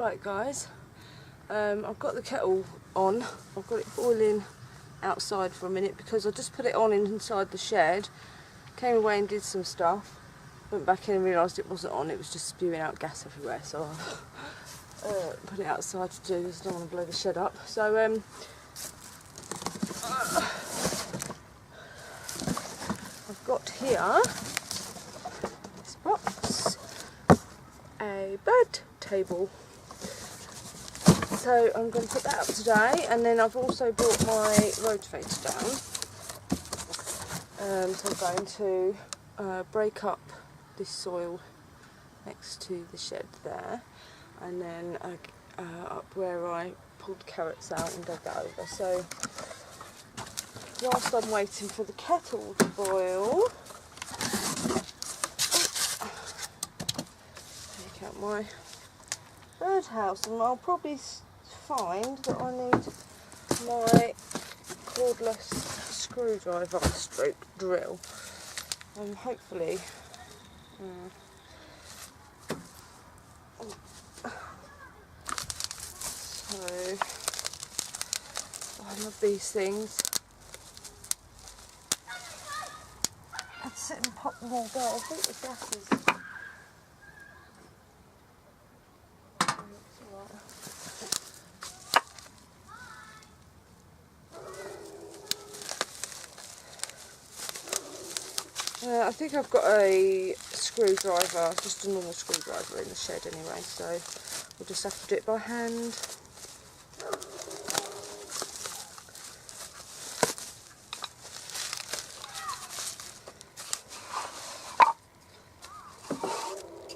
Right guys, I've got the kettle on. I've got it boiling outside for a minute because I just put it on inside the shed, came away and did some stuff, went back in and realised it wasn't on, it was just spewing out gas everywhere, so I put it outside to do this. I don't want to blow the shed up. So I've got here this box, a bird table. So I'm going to put that up today, and then I've also brought my rotavator down. So I'm going to break up this soil next to the shed there, and then up where I pulled carrots out and dug that over. So whilst I'm waiting for the kettle to boil, take out my birdhouse, and I'll probably find that I need my cordless screwdriver stroke drill. Hopefully so I love these things. I'd sit and pop them all day. I think the gas is I think I've got a screwdriver, just a normal screwdriver in the shed anyway, so we'll just have to do it by hand.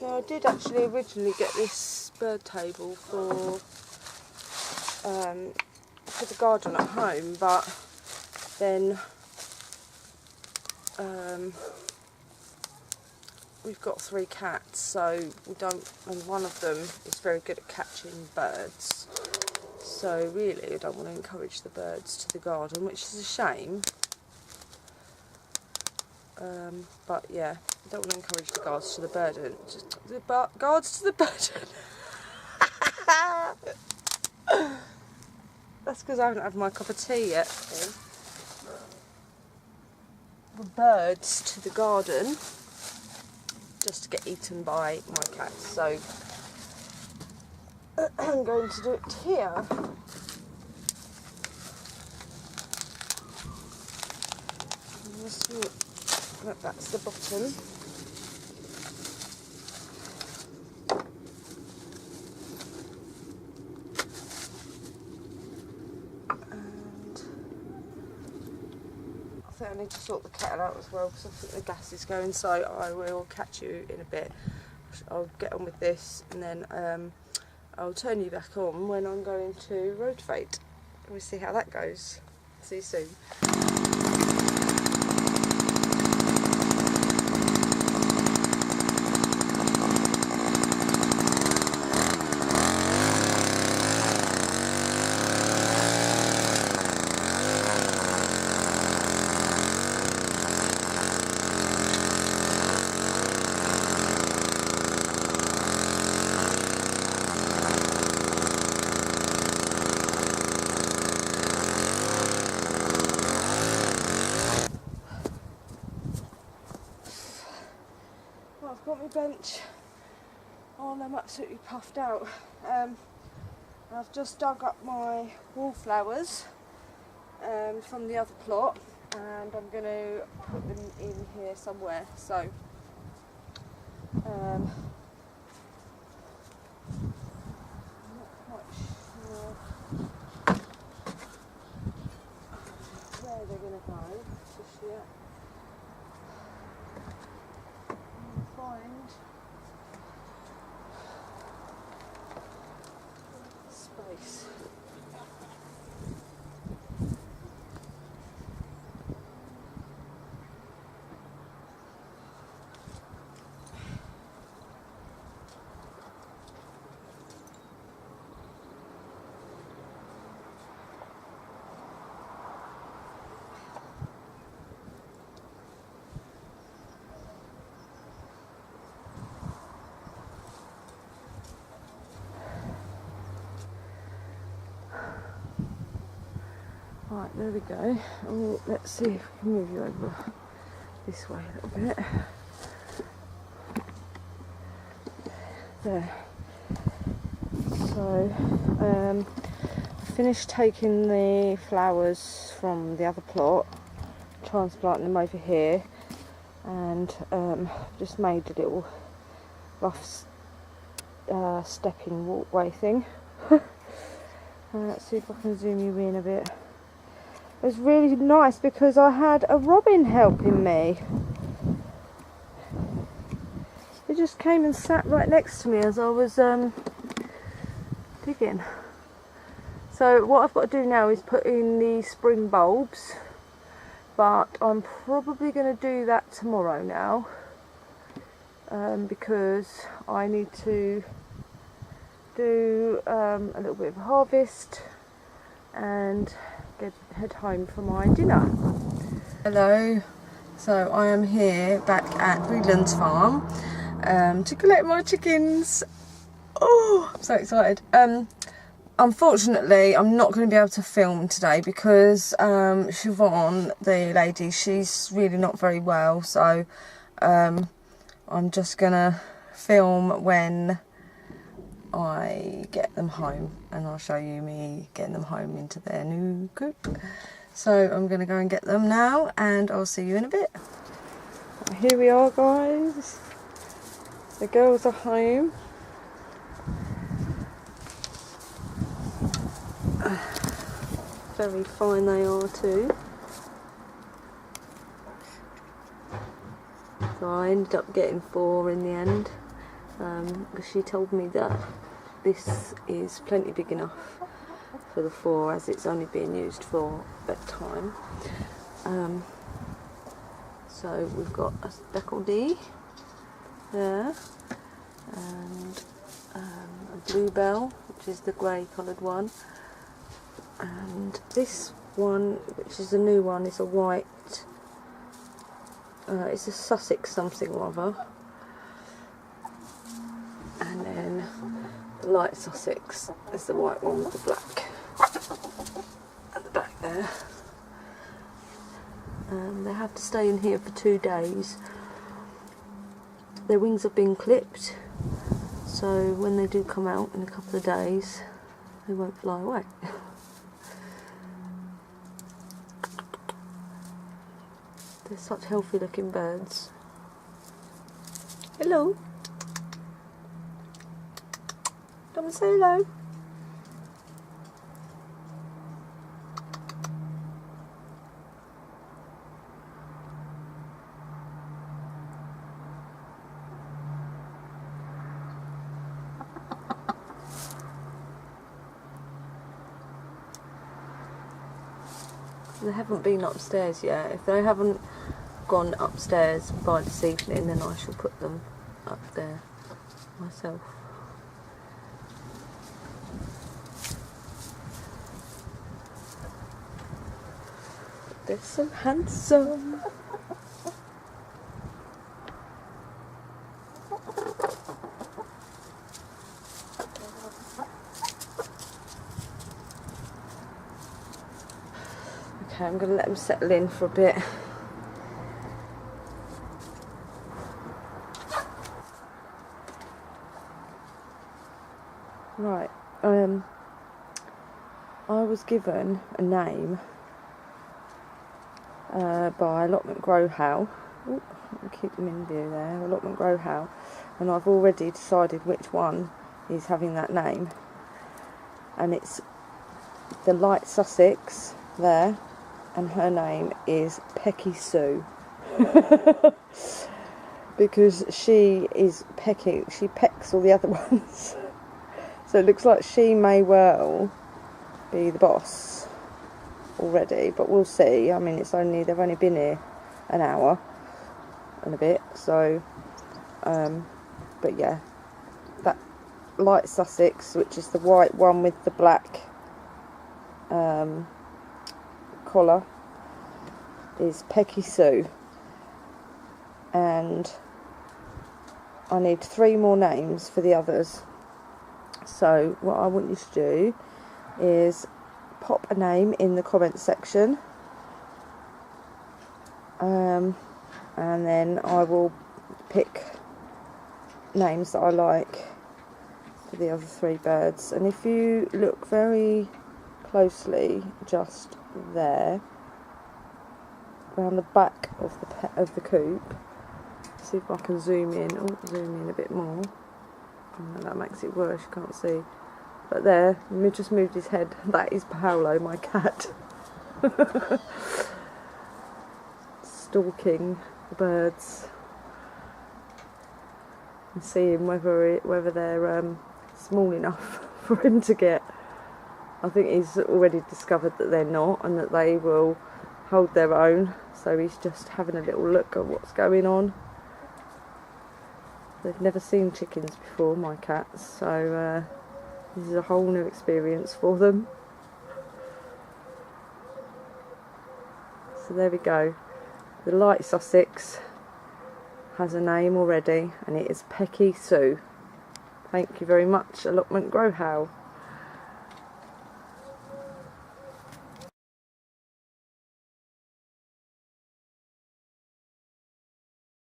Now I did actually originally get this bird table for the garden at home, but then we've got 3 cats, so we don't, and one of them is very good at catching birds, so really I don't want to encourage the birds to the garden, which is a shame. But yeah, I don't want to encourage the guards to the bird, guards to the bird. That's because I haven't had my cup of tea yet. The birds to the garden just to get eaten by my cats, so I'm going to do it here. That's the bottom. And I think I need to sort the kettle out as well because I think the gas is going, so I will catch you in a bit. I'll get on with this, and then I'll turn you back on when I'm going to rotovate. We'll see how that goes. See you soon. I've got my bench on, I'm absolutely puffed out. I've just dug up my wallflowers from the other plot, and I'm going to put them in here somewhere. So I'm not quite sure where they're going to go just yet. Find space. Right, there we go. Oh, let's see if we can move you over this way a little bit. There. So, I finished taking the flowers from the other plot, transplanting them over here, and just made a little rough stepping walkway thing. Let's see if I can zoom you in a bit. It was really nice because I had a robin helping me. It just came and sat right next to me as I was digging. So what I've got to do now is put in the spring bulbs, but I'm probably going to do that tomorrow now, because I need to do a little bit of a harvest and head home for my dinner. Hello, so I am here back at Breedlands Farm to collect my chickens. Oh, I'm so excited. Unfortunately, I'm not going to be able to film today because Siobhan, the lady, she's really not very well, so I'm just going to film when I get them home, and I'll show you me getting them home into their new coop. So I'm going to go and get them now, and I'll see you in a bit. Here we are, guys. The girls are home. Very fine they are too. So I ended up getting 4 in the end, because she told me that this is plenty big enough for the 4 as it's only being used for bedtime. So we've got a speckled D there, and a bluebell, which is the grey coloured one, and this one, which is a new one, is a white, it's a Sussex something or other, and then the light Sussex is the white one with the black at the back there. They have to stay in here for 2 days. Their wings have been clipped, so when they do come out in a couple of days, they won't fly away. They're such healthy looking birds. Hello. Come and say hello. They haven't been upstairs yet. If they haven't gone upstairs by this evening, then I shall put them up there myself. They're so handsome. Okay, I'm going to let them settle in for a bit. Right, I was given a name by Allotment Grow How. Ooh, I'll keep them in view there, Allotment Grow How, and I've already decided which one is having that name, and it's the Light Sussex there, and her name is Pecky Sue. Because she pecks all the other ones. So it looks like she may well be the boss already, but we'll see. I mean, they've only been here an hour and a bit, so but yeah, that Light Sussex, which is the white one with the black collar, is Pecky Sue, and I need 3 more names for the others. So what I want you to do is pop a name in the comments section, and then I will pick names that I like for the other 3 birds. And if you look very closely, just there, around the back of the coop, see if I can zoom in. Oh, zoom in a bit more. Oh, that makes it worse, you can't see. But there, he just moved his head. That is Paolo, my cat. Stalking the birds and seeing whether they're small enough for him to get. I think he's already discovered that they're not, and that they will hold their own, so he's just having a little look at what's going on. They've never seen chickens before, my cats, so this is a whole new experience for them. So there we go. The light Sussex has a name already, and it is Pecky Sue. Thank you very much, Allotment Grow How.